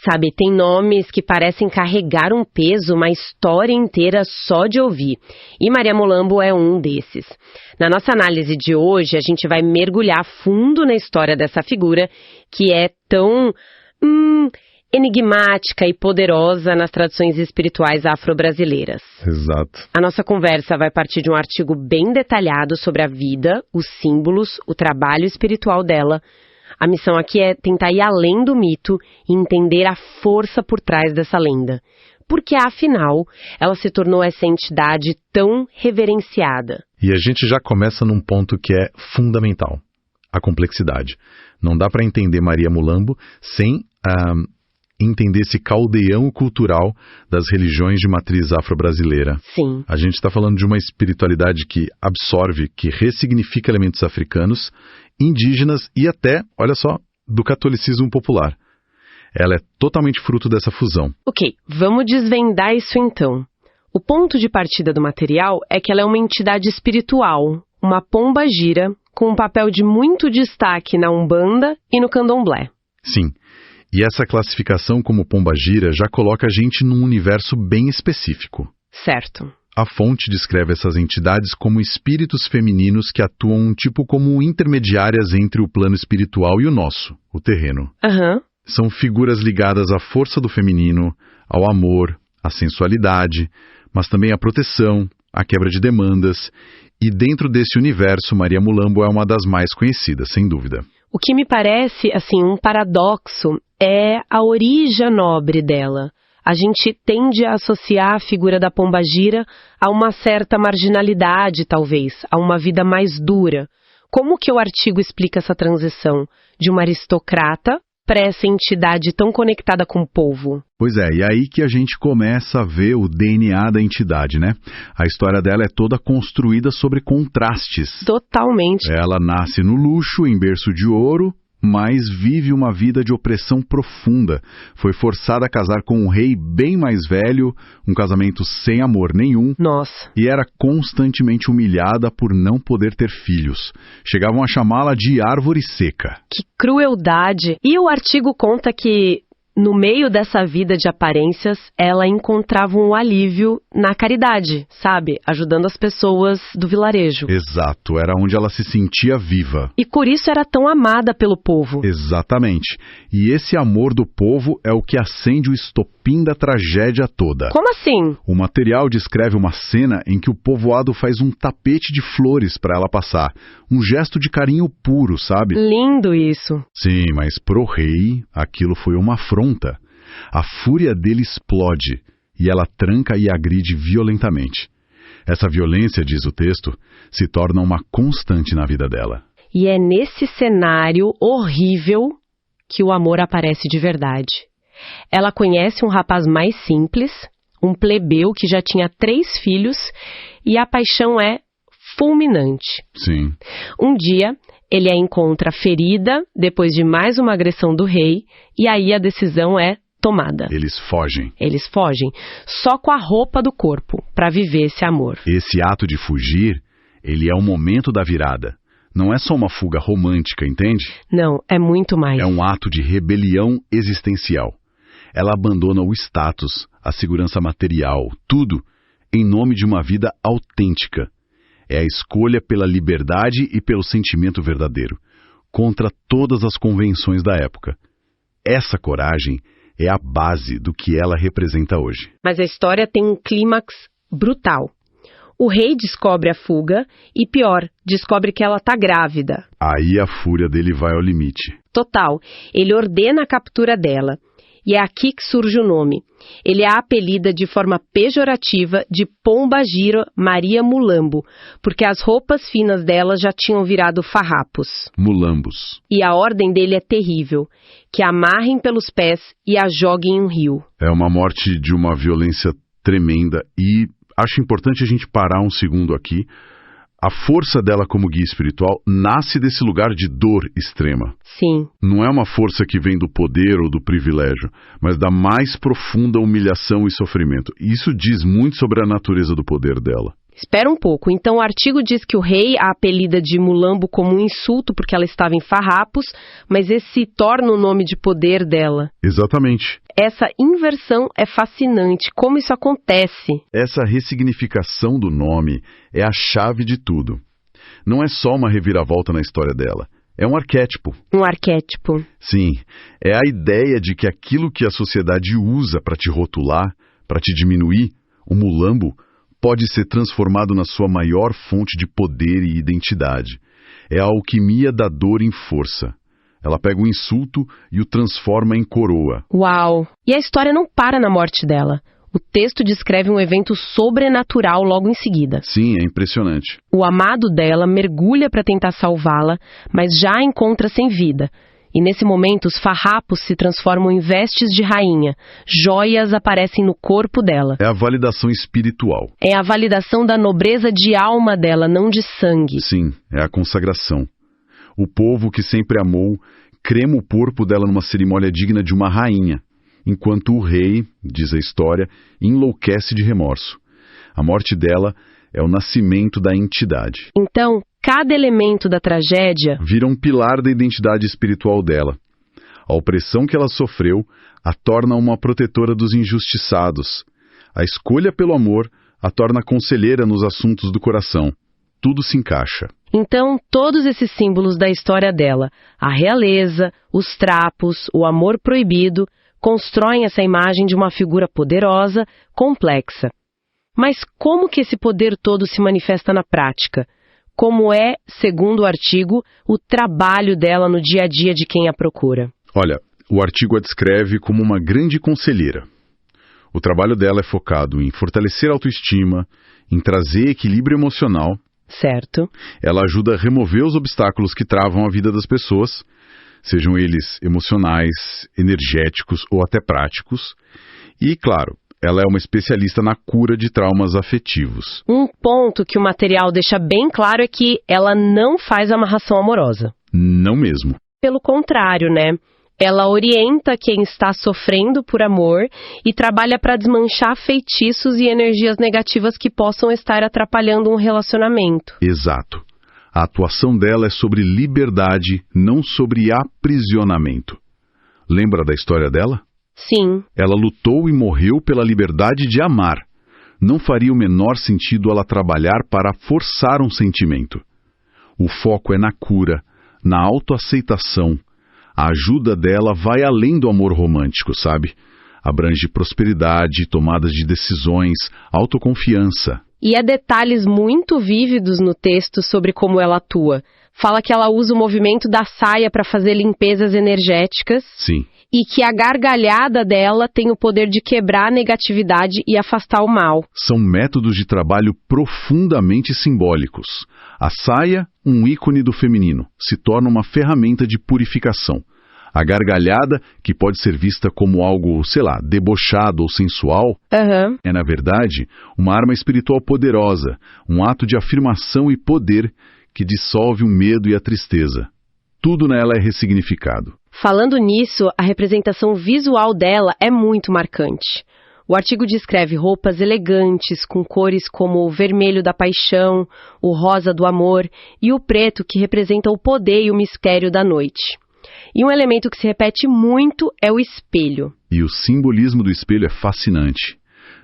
Sabe, tem nomes que parecem carregar um peso, uma história inteira só de ouvir. E Maria Mulambo é um desses. Na nossa análise de hoje, a gente vai mergulhar fundo na história dessa figura que é tão enigmática e poderosa nas tradições espirituais afro-brasileiras. Exato. A nossa conversa vai partir de um artigo bem detalhado sobre a vida, os símbolos, o trabalho espiritual dela. A missão aqui é tentar ir além do mito e entender a força por trás dessa lenda. Porque, afinal, ela se tornou essa entidade tão reverenciada. E a gente já começa num ponto que é fundamental: a complexidade. Não dá para entender Maria Mulambo sem entender esse caldeirão cultural das religiões de matriz afro-brasileira. Sim. A gente está falando de uma espiritualidade que absorve, que ressignifica elementos africanos, indígenas e até, olha só, do catolicismo popular. Ela é totalmente fruto dessa fusão. Ok, vamos desvendar isso então. O ponto de partida do material é que ela é uma entidade espiritual, uma pomba-gira, com um papel de muito destaque na Umbanda e no Candomblé. Sim, e essa classificação como pomba-gira já coloca a gente num universo bem específico. Certo. A fonte descreve essas entidades como espíritos femininos que atuam como intermediárias entre o plano espiritual e o nosso, o terreno. São figuras ligadas à força do feminino, ao amor, à sensualidade, mas também à proteção, à quebra de demandas. E dentro desse universo, Maria Mulambo é uma das mais conhecidas, sem dúvida. O que me parece, um paradoxo é a origem nobre dela. A gente tende a associar a figura da pomba-gira a uma certa marginalidade, talvez, a uma vida mais dura. Como que o artigo explica essa transição de uma aristocrata para essa entidade tão conectada com o povo? Pois é, e aí que a gente começa a ver o DNA da entidade, né? A história dela é toda construída sobre contrastes. Totalmente. Ela nasce no luxo, em berço de ouro, mas vive uma vida de opressão profunda. Foi forçada a casar com um rei bem mais velho, um casamento sem amor nenhum. Nossa. E era constantemente humilhada por não poder ter filhos. Chegavam a chamá-la de árvore seca. Que crueldade! E o artigo conta que, no meio dessa vida de aparências, ela encontrava um alívio na caridade, sabe? Ajudando as pessoas do vilarejo. Exato, era onde ela se sentia viva. E por isso era tão amada pelo povo. Exatamente. E esse amor do povo é o que acende o estopim da tragédia toda. Como assim? O material descreve uma cena em que o povoado faz um tapete de flores para ela passar. Um gesto de carinho puro, sabe? Lindo isso. Sim, mas pro rei, aquilo foi uma afronta. A fúria dele explode e ela tranca e agride violentamente. Essa violência, diz o texto, se torna uma constante na vida dela. E é nesse cenário horrível que o amor aparece de verdade. Ela conhece um rapaz mais simples, um plebeu que já tinha 3 filhos, e a paixão é fulminante. Sim. Um dia, ele a encontra ferida depois de mais uma agressão do rei, e aí a decisão é tomada. Eles fogem. Eles fogem, só com a roupa do corpo, para viver esse amor. Esse ato de fugir, ele é o momento da virada. Não é só uma fuga romântica, entende? Não, é muito mais. É um ato de rebelião existencial. Ela abandona o status, a segurança material, tudo, em nome de uma vida autêntica. É a escolha pela liberdade e pelo sentimento verdadeiro, contra todas as convenções da época. Essa coragem é a base do que ela representa hoje. Mas a história tem um clímax brutal. O rei descobre a fuga e, pior, descobre que ela está grávida. Aí a fúria dele vai ao limite. Total. Ele ordena a captura dela. E é aqui que surge o nome. Ele a apelida de forma pejorativa de Pomba-gira Maria Mulambo, porque as roupas finas dela já tinham virado farrapos. Mulambos. E a ordem dele é terrível, que a amarrem pelos pés e a joguem em um rio. É uma morte de uma violência tremenda e acho importante a gente parar um segundo aqui. A força dela como guia espiritual nasce desse lugar de dor extrema. Sim. Não é uma força que vem do poder ou do privilégio, mas da mais profunda humilhação e sofrimento. E isso diz muito sobre a natureza do poder dela. Espera um pouco. Então o artigo diz que o rei a apelida de mulambo como um insulto porque ela estava em farrapos, mas esse se torna o nome de poder dela. Exatamente. Essa inversão é fascinante. Como isso acontece? Essa ressignificação do nome é a chave de tudo. Não é só uma reviravolta na história dela. É um arquétipo. Um arquétipo. Sim, é a ideia de que aquilo que a sociedade usa para te rotular, para te diminuir, o mulambo, pode ser transformado na sua maior fonte de poder e identidade. É a alquimia da dor em força. Ela pega o insulto e o transforma em coroa. Uau! E a história não para na morte dela. O texto descreve um evento sobrenatural logo em seguida. Sim, é impressionante. O amado dela mergulha para tentar salvá-la, mas já a encontra sem vida. E nesse momento os farrapos se transformam em vestes de rainha. Joias aparecem no corpo dela. É a validação espiritual. É a validação da nobreza de alma dela, não de sangue. Sim, é a consagração. O povo que sempre amou crema o corpo dela numa cerimônia digna de uma rainha, enquanto o rei, diz a história, enlouquece de remorso. A morte dela é o nascimento da entidade. Então, cada elemento da tragédia vira um pilar da identidade espiritual dela. A opressão que ela sofreu a torna uma protetora dos injustiçados. A escolha pelo amor a torna conselheira nos assuntos do coração. Tudo se encaixa. Então, todos esses símbolos da história dela, a realeza, os trapos, o amor proibido, constroem essa imagem de uma figura poderosa, complexa. Mas como que esse poder todo se manifesta na prática? Como é, segundo o artigo, o trabalho dela no dia a dia de quem a procura? Olha, o artigo a descreve como uma grande conselheira. O trabalho dela é focado em fortalecer a autoestima, em trazer equilíbrio emocional. Certo. Ela ajuda a remover os obstáculos que travam a vida das pessoas, sejam eles emocionais, energéticos ou até práticos. E, claro, ela é uma especialista na cura de traumas afetivos. Um ponto que o material deixa bem claro é que ela não faz amarração amorosa. Não mesmo. Pelo contrário, né? Ela orienta quem está sofrendo por amor e trabalha para desmanchar feitiços e energias negativas que possam estar atrapalhando um relacionamento. Exato. A atuação dela é sobre liberdade, não sobre aprisionamento. Lembra da história dela? Sim. Ela lutou e morreu pela liberdade de amar. Não faria o menor sentido ela trabalhar para forçar um sentimento. O foco é na cura, na autoaceitação. A ajuda dela vai além do amor romântico, sabe? Abrange prosperidade, tomadas de decisões, autoconfiança. E há detalhes muito vívidos no texto sobre como ela atua. Fala que ela usa o movimento da saia para fazer limpezas energéticas. Sim. E que a gargalhada dela tem o poder de quebrar a negatividade e afastar o mal. São métodos de trabalho profundamente simbólicos. A saia, um ícone do feminino, se torna uma ferramenta de purificação. A gargalhada, que pode ser vista como algo, debochado ou sensual, é, na verdade, uma arma espiritual poderosa, um ato de afirmação e poder que dissolve o medo e a tristeza. Tudo nela é ressignificado. Falando nisso, a representação visual dela é muito marcante. O artigo descreve roupas elegantes, com cores como o vermelho da paixão, o rosa do amor e o preto, que representa o poder e o mistério da noite. E um elemento que se repete muito é o espelho. E o simbolismo do espelho é fascinante.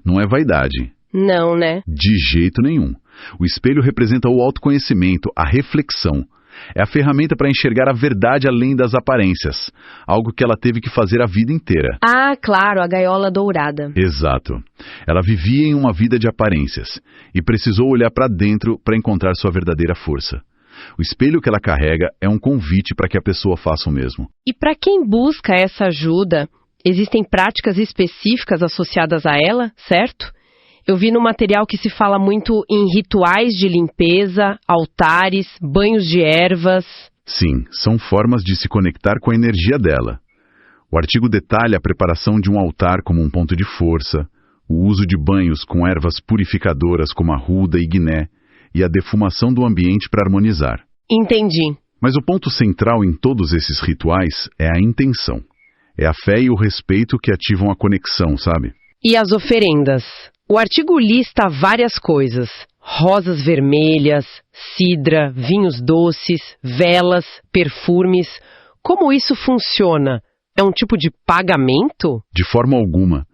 Não é vaidade. Não, né? De jeito nenhum. O espelho representa o autoconhecimento, a reflexão. É a ferramenta para enxergar a verdade além das aparências, algo que ela teve que fazer a vida inteira. Ah, claro, a gaiola dourada. Exato. Ela vivia em uma vida de aparências e precisou olhar para dentro para encontrar sua verdadeira força. O espelho que ela carrega é um convite para que a pessoa faça o mesmo. E para quem busca essa ajuda, existem práticas específicas associadas a ela, certo? Eu vi no material que se fala muito em rituais de limpeza, altares, banhos de ervas. Sim, são formas de se conectar com a energia dela. O artigo detalha a preparação de um altar como um ponto de força, o uso de banhos com ervas purificadoras como a ruda e guiné, e a defumação do ambiente para harmonizar. Entendi. Mas o ponto central em todos esses rituais é a intenção. É a fé e o respeito que ativam a conexão, sabe? E as oferendas? O artigo lista várias coisas: Rosas vermelhas, cidra, vinhos doces, velas, perfumes. Como isso funciona? É um tipo de pagamento? De forma alguma.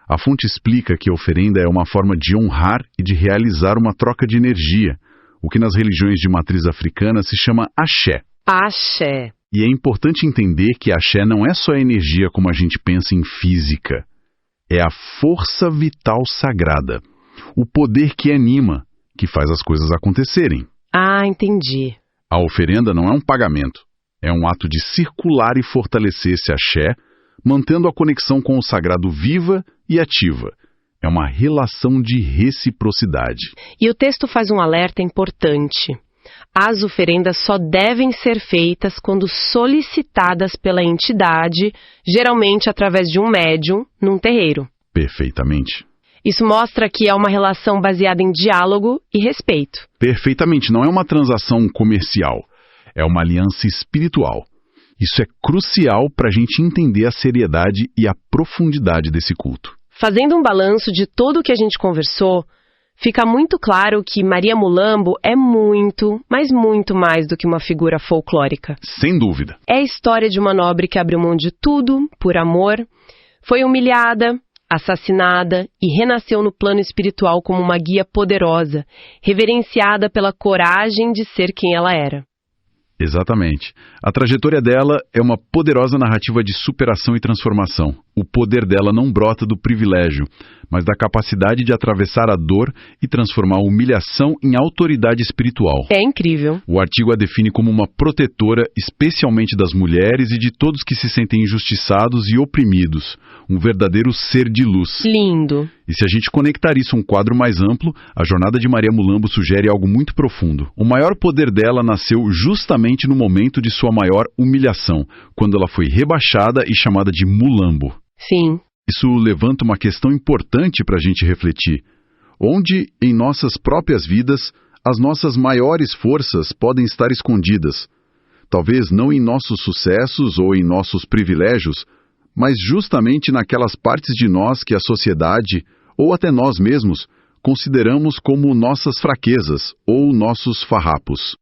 A fonte explica que a oferenda é uma forma de honrar e de realizar uma troca de energia, o que nas religiões de matriz africana se chama axé. Axé. E é importante entender que axé não é só energia como a gente pensa em física. É a força vital sagrada, o poder que anima, que faz as coisas acontecerem. Ah, entendi. A oferenda não é um pagamento, é um ato de circular e fortalecer esse axé, mantendo a conexão com o sagrado viva e ativa. É uma relação de reciprocidade. E o texto faz um alerta importante. As oferendas só devem ser feitas quando solicitadas pela entidade, geralmente através de um médium, num terreiro. Perfeitamente. Isso mostra que é uma relação baseada em diálogo e respeito. Perfeitamente. Não é uma transação comercial. É uma aliança espiritual. Isso é crucial para a gente entender a seriedade e a profundidade desse culto. Fazendo um balanço de tudo o que a gente conversou, fica muito claro que Maria Mulambo é muito, mas muito mais do que uma figura folclórica. Sem dúvida. É a história de uma nobre que abriu mão de tudo por amor, foi humilhada, assassinada e renasceu no plano espiritual como uma guia poderosa, reverenciada pela coragem de ser quem ela era. Exatamente. A trajetória dela é uma poderosa narrativa de superação e transformação. O poder dela não brota do privilégio, mas da capacidade de atravessar a dor e transformar a humilhação em autoridade espiritual. É incrível. O artigo a define como uma protetora, especialmente das mulheres e de todos que se sentem injustiçados e oprimidos. Um verdadeiro ser de luz. Lindo. E se a gente conectar isso a um quadro mais amplo, a jornada de Maria Mulambo sugere algo muito profundo. O maior poder dela nasceu justamente no momento de sua maior humilhação, quando ela foi rebaixada e chamada de Mulambo. Sim. Isso levanta uma questão importante para a gente refletir. Onde, em nossas próprias vidas, as nossas maiores forças podem estar escondidas? Talvez não em nossos sucessos ou em nossos privilégios, mas justamente naquelas partes de nós que a sociedade, ou até nós mesmos, consideramos como nossas fraquezas ou nossos farrapos.